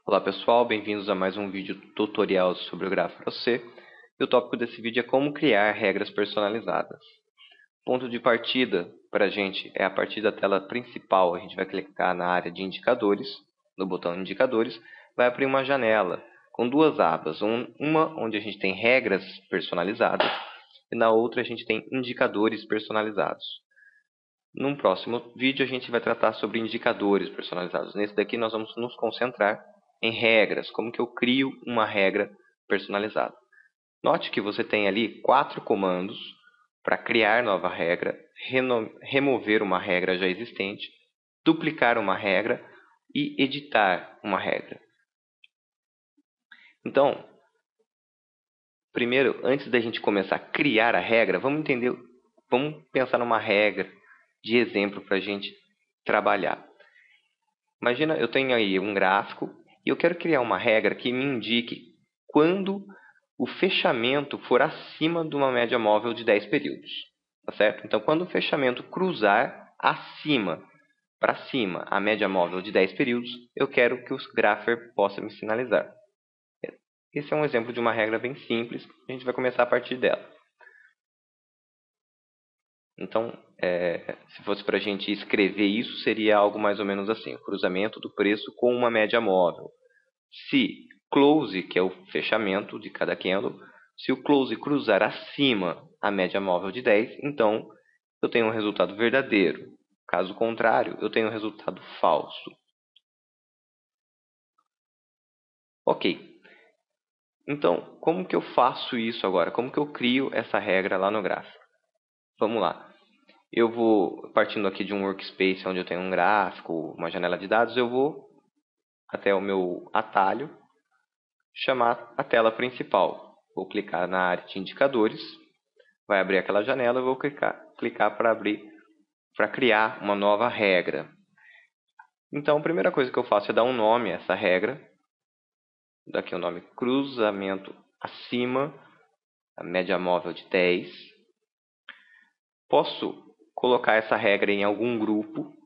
Olá pessoal, bem-vindos a mais um vídeo tutorial sobre o GraphRC. E o tópico desse vídeo é como criar regras personalizadas. Ponto de partida para a gente é a partir da tela principal. A gente vai clicar na área de indicadores, no botão indicadores, vai abrir uma janela com duas abas. Uma onde a gente tem regras personalizadas e na outra a gente tem indicadores personalizados. Num próximo vídeo a gente vai tratar sobre indicadores personalizados. Nesse daqui nós vamos nos concentrar em regras, como que eu crio uma regra personalizada. Note que você tem ali 4 comandos para criar nova regra, remover uma regra já existente, duplicar uma regra e editar uma regra. Então, primeiro, antes da gente começar a criar a regra, vamos pensar numa regra de exemplo para a gente trabalhar. Imagina, eu tenho aí um gráfico e eu quero criar uma regra que me indique quando o fechamento for acima de uma média móvel de 10 períodos. Tá certo? Então, quando o fechamento cruzar para cima, a média móvel de 10 períodos, eu quero que o Grapher possa me sinalizar. Esse é um exemplo de uma regra bem simples, a gente vai começar a partir dela. Então, se fosse para a gente escrever isso, seria algo mais ou menos assim: o cruzamento do preço com uma média móvel. Se close, que é o fechamento de cada candle, se o close cruzar acima a média móvel de 10, então eu tenho um resultado verdadeiro. Caso contrário, eu tenho um resultado falso. Ok. Então, como que eu faço isso agora? Como que eu crio essa regra lá no gráfico? Vamos lá. Eu vou, partindo aqui de um workspace onde eu tenho um gráfico, uma janela de dados, eu vou até o meu atalho, chamar a tela principal. Vou clicar na área de indicadores, vai abrir aquela janela, eu vou clicar para criar uma nova regra. Então, a primeira coisa que eu faço é dar um nome a essa regra. Daqui o nome cruzamento acima, a média móvel de 10. Posso colocar essa regra em algum grupo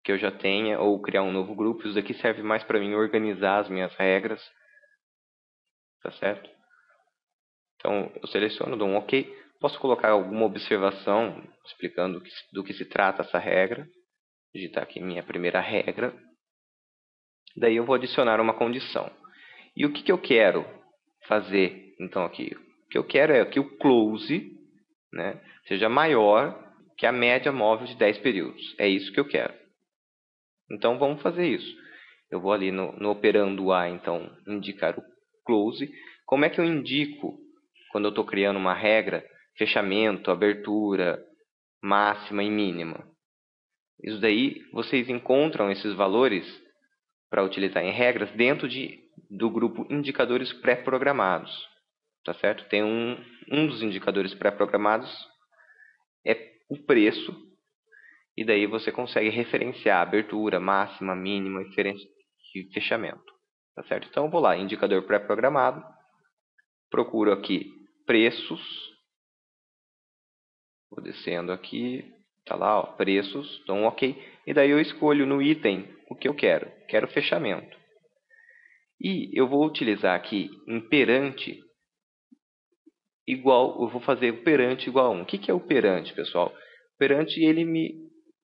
que eu já tenha, ou criar um novo grupo. Isso daqui serve mais para mim organizar as minhas regras. Tá certo? Então, eu seleciono, dou um OK. Posso colocar alguma observação explicando do que se trata essa regra. Digitar aqui minha primeira regra. Daí eu vou adicionar uma condição. E o que eu quero fazer, então, aqui? O que eu quero é que o close, né, seja maior que a média móvel de 10 períodos. É isso que eu quero. Então, vamos fazer isso. Eu vou ali no operando A, então, indicar o close. Como é que eu indico, quando eu estou criando uma regra, fechamento, abertura, máxima e mínima? Isso daí, vocês encontram esses valores para utilizar em regras dentro do grupo indicadores pré-programados. Tá certo? Tem um dos indicadores pré-programados é o preço, e daí você consegue referenciar abertura, máxima, mínima e fechamento. Tá certo? Então, eu vou lá, indicador pré-programado, procuro aqui preços, vou descendo aqui, tá lá, ó, preços, dou um OK, e daí eu escolho no item o que eu quero fechamento. E eu vou utilizar aqui imperante igual, eu vou fazer o perante igual a 1. O que é o perante, pessoal? O perante, ele me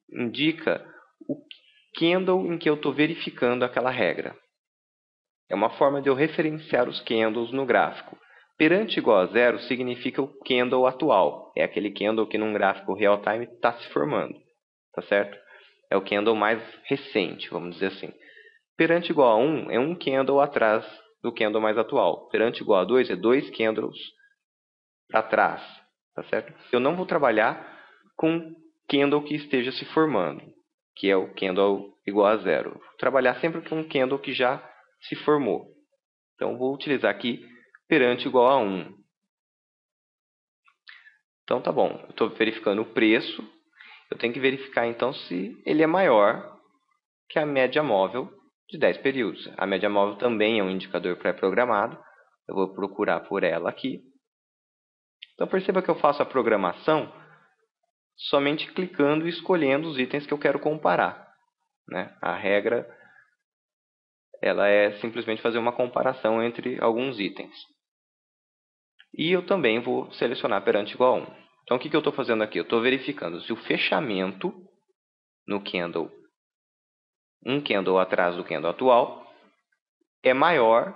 indica o candle em que eu estou verificando aquela regra. É uma forma de eu referenciar os candles no gráfico. Perante igual a 0 significa o candle atual. É aquele candle que num gráfico real-time está se formando. Tá certo? É o candle mais recente, vamos dizer assim. Perante igual a 1 é um candle atrás do candle mais atual. Perante igual a 2 é 2 candles para trás. Tá certo? Eu não vou trabalhar com candle que esteja se formando, que é o candle igual a 0. Vou trabalhar sempre com um candle que já se formou. Então, vou utilizar aqui perante igual a 1. Então, tá bom. Eu estou verificando o preço. Eu tenho que verificar, então, se ele é maior que a média móvel de 10 períodos. A média móvel também é um indicador pré-programado. Eu vou procurar por ela aqui. Então, perceba que eu faço a programação somente clicando e escolhendo os itens que eu quero comparar, né? A regra ela é simplesmente fazer uma comparação entre alguns itens. E eu também vou selecionar perante igual a 1. Então, o que eu estou fazendo aqui? Eu estou verificando se o fechamento no candle, um candle atrás do candle atual, é maior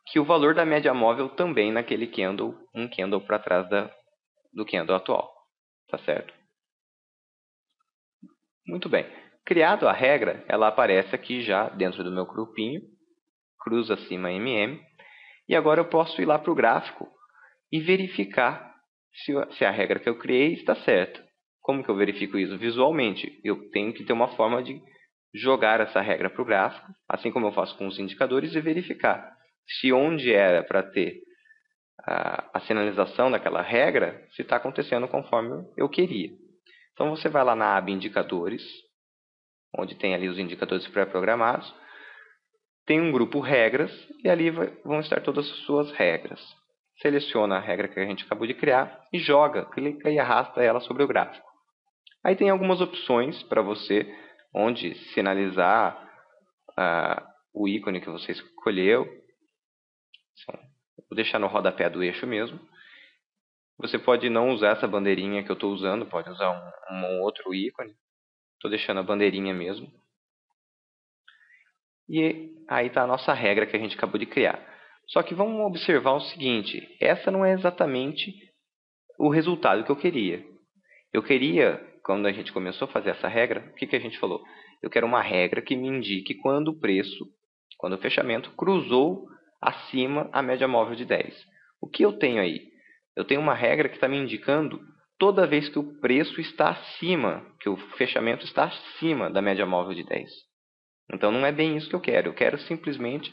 que o valor da média móvel também naquele candle, um candle para trás do candle atual. Tá certo? Muito bem. Criado a regra, ela aparece aqui já dentro do meu grupinho, cruza acima MM, e agora eu posso ir lá para o gráfico e verificar se a regra que eu criei está certa. Como que eu verifico isso? Visualmente. Eu tenho que ter uma forma de jogar essa regra para o gráfico, assim como eu faço com os indicadores, e verificar se onde era para ter a sinalização daquela regra, se está acontecendo conforme eu queria. Então, você vai lá na aba Indicadores, onde tem ali os indicadores pré-programados, tem um grupo Regras, e ali vão estar todas as suas regras. Seleciona a regra que a gente acabou de criar e joga, clica e arrasta ela sobre o gráfico. Aí tem algumas opções para você, onde sinalizar o ícone que você escolheu. Vou deixar no rodapé do eixo mesmo. Você pode não usar essa bandeirinha que eu estou usando, pode usar um outro ícone. Estou deixando a bandeirinha mesmo. E aí está a nossa regra que a gente acabou de criar. Só que vamos observar o seguinte, essa não é exatamente o resultado que eu queria. Eu queria, quando a gente começou a fazer essa regra, o que a gente falou? Eu quero uma regra que me indique quando o preço, quando o fechamento cruzou acima a média móvel de 10. O que eu tenho aí? Eu tenho uma regra que está me indicando toda vez que o preço está acima, que o fechamento está acima da média móvel de 10. Então, não é bem isso que eu quero. Eu quero simplesmente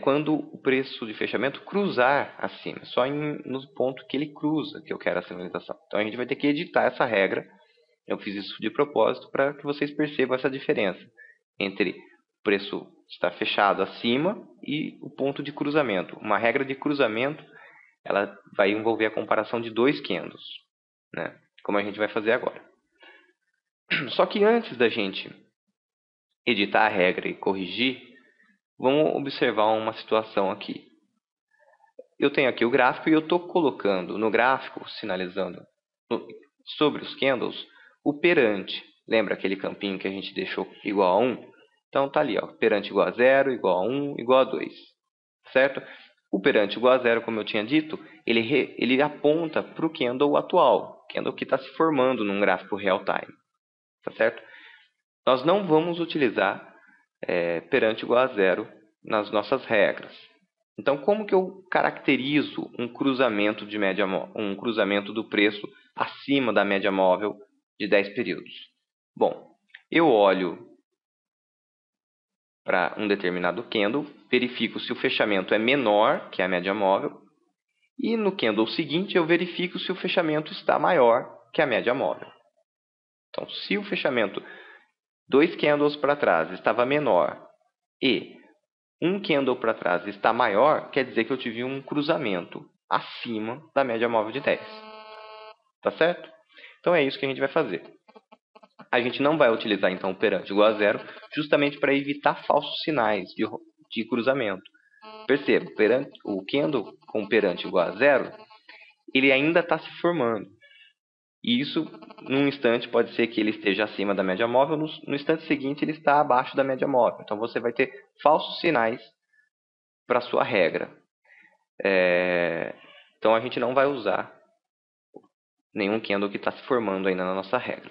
quando o preço de fechamento cruzar acima. Só no ponto que ele cruza que eu quero a sinalização. Então, a gente vai ter que editar essa regra. Eu fiz isso de propósito para que vocês percebam essa diferença entre o preço estar fechado acima e o ponto de cruzamento. Uma regra de cruzamento, ela vai envolver a comparação de dois candles, né? Como a gente vai fazer agora. Só que antes da gente editar a regra e corrigir, vamos observar uma situação aqui. Eu tenho aqui o gráfico e eu estou colocando no gráfico, sinalizando sobre os candles, o perante. Lembra aquele campinho que a gente deixou igual a 1? Então, está ali, ó, perante igual a 0, igual a 1, igual a 2. Certo? O perante igual a 0, como eu tinha dito, ele aponta para o candle atual, candle que está se formando num gráfico real time. Tá certo? Nós não vamos utilizar perante igual a 0 nas nossas regras. Então, como que eu caracterizo um cruzamento um cruzamento do preço acima da média móvel de 10 períodos? Bom, eu olho para um determinado candle, verifico se o fechamento é menor que a média móvel, e no candle seguinte eu verifico se o fechamento está maior que a média móvel. Então, se o fechamento 2 candles para trás estava menor e um candle para trás está maior, quer dizer que eu tive um cruzamento acima da média móvel de 10. Tá certo? Então, é isso que a gente vai fazer. A gente não vai utilizar, então, o perante igual a 0, justamente para evitar falsos sinais de cruzamento. Perceba, o candle com perante igual a 0, ele ainda está se formando. E isso, num instante, pode ser que ele esteja acima da média móvel, no instante seguinte ele está abaixo da média móvel. Então, você vai ter falsos sinais para a sua regra. Então, a gente não vai usar nenhum candle que está se formando ainda na nossa regra.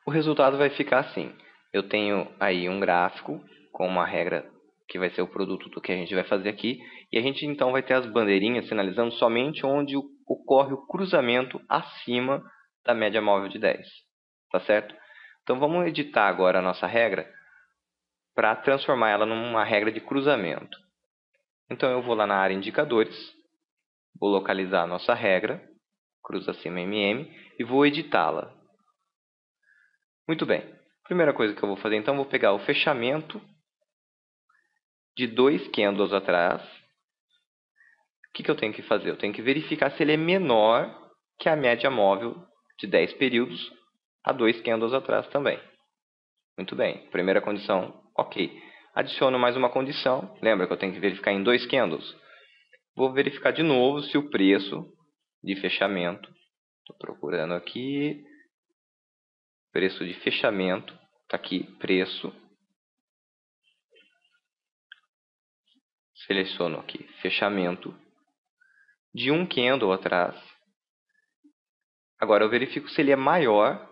O resultado vai ficar assim. Eu tenho aí um gráfico com uma regra que vai ser o produto do que a gente vai fazer aqui. E a gente, então, vai ter as bandeirinhas sinalizando somente onde ocorre o cruzamento acima da média móvel de 10. Tá certo? Então, vamos editar agora a nossa regra para transformar ela numa regra de cruzamento. Então, eu vou lá na área Indicadores, vou localizar a nossa regra, cruza acima MM, e vou editá-la. Muito bem. Primeira coisa que eu vou fazer, então, vou pegar o fechamento de 2 candles atrás. O que eu tenho que fazer? Eu tenho que verificar se ele é menor que a média móvel de 10 períodos a 2 candles atrás também. Muito bem. Primeira condição, ok. Adiciono mais uma condição. Lembra que eu tenho que verificar em 2 candles? Vou verificar de novo se o preço de fechamento, estou procurando aqui, preço de fechamento, está aqui, preço. Seleciono aqui, fechamento, de um candle atrás. Agora eu verifico se ele é maior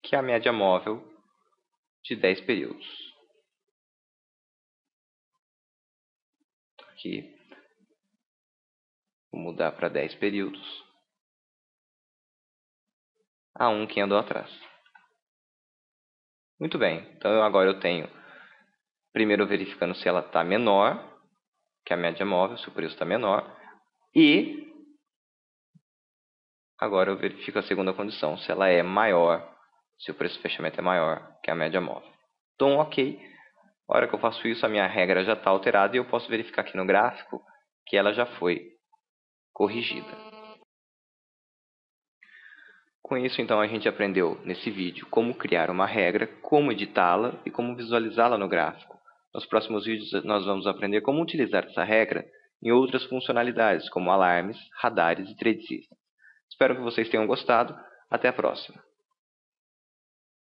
que a média móvel de 10 períodos. Aqui, vou mudar para 10 períodos. A um candle atrás. Muito bem, então agora eu tenho, primeiro verificando se ela está menor que a média móvel, se o preço está menor. E agora eu verifico a segunda condição, se ela é maior, se o preço de fechamento é maior que a média móvel. Então, ok. Na hora que eu faço isso, a minha regra já está alterada e eu posso verificar aqui no gráfico que ela já foi corrigida. Com isso, então, a gente aprendeu nesse vídeo como criar uma regra, como editá-la e como visualizá-la no gráfico. Nos próximos vídeos, nós vamos aprender como utilizar essa regra em outras funcionalidades, como alarmes, radares e trade systems. Espero que vocês tenham gostado. Até a próxima!